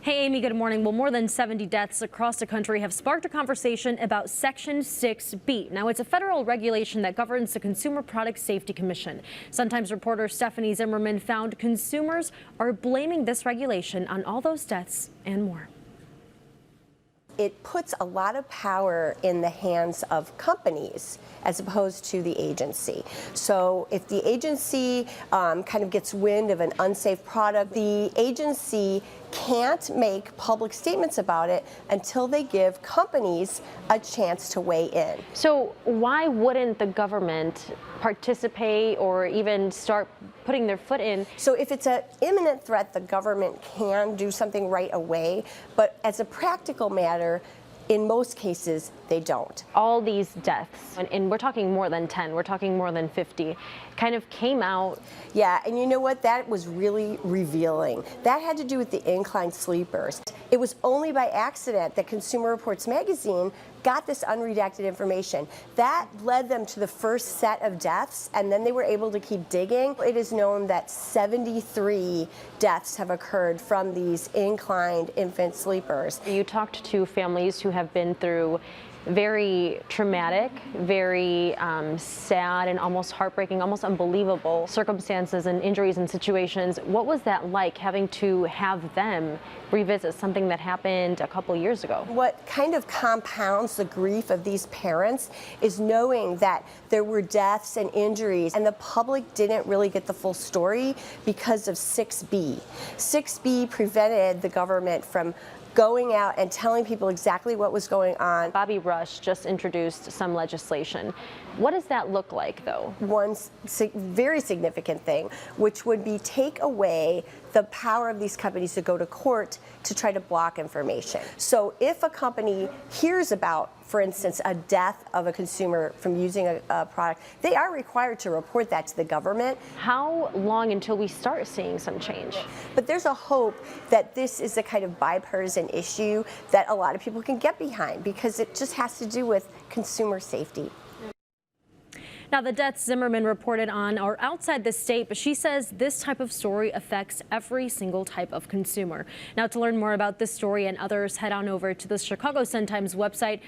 Hey, Amy, good morning. Well, more than 70 deaths across the country have sparked a conversation about Section 6B. Now, it's a federal regulation that governs the Consumer Product Safety Commission. Sun-Times reporter Stephanie Zimmermann found consumers are blaming this regulation on all those deaths and more. It puts a lot of power in the hands of companies as opposed to the agency. So if the agency kind of gets wind of an unsafe product, the agency can't make public statements about it until they give companies a chance to weigh in. So why wouldn't the government participate or even start putting their foot in? So if it's an imminent threat, the government can do something right away, but as a practical matter, in most cases, they don't. All these deaths, and we're talking more than 10, we're talking more than 50, kind of came out. Yeah, and you know what? That was really revealing. That had to do with the incline sleepers. It was only by accident that Consumer Reports magazine got this unredacted information. That led them to the first set of deaths, and then they were able to keep digging. It is known that 73 deaths have occurred from these inclined infant sleepers. You talked to families who have been through very traumatic, very sad and almost heartbreaking, almost unbelievable circumstances and injuries and situations. What was that like, having to have them revisit something that happened a couple years ago? What kind of compounds the grief of these parents is knowing that there were deaths and injuries and the public didn't really get the full story because of 6B. 6B prevented the government from going out and telling people exactly what was going on. Bobby Rush just introduced some legislation. What does that look like, though? One very significant thing, which would be take away the power of these companies to go to court to try to block information. So if a company hears about, for instance, a death of a consumer from using a product, they are required to report that to the government. How long until we start seeing some change? But there's a hope that this is a kind of bipartisan issue that a lot of people can get behind because it just has to do with consumer safety. Now, the deaths Zimmermann reported on are outside the state, but she says this type of story affects every single type of consumer. Now, to learn more about this story and others, head on over to the Chicago Sun-Times website.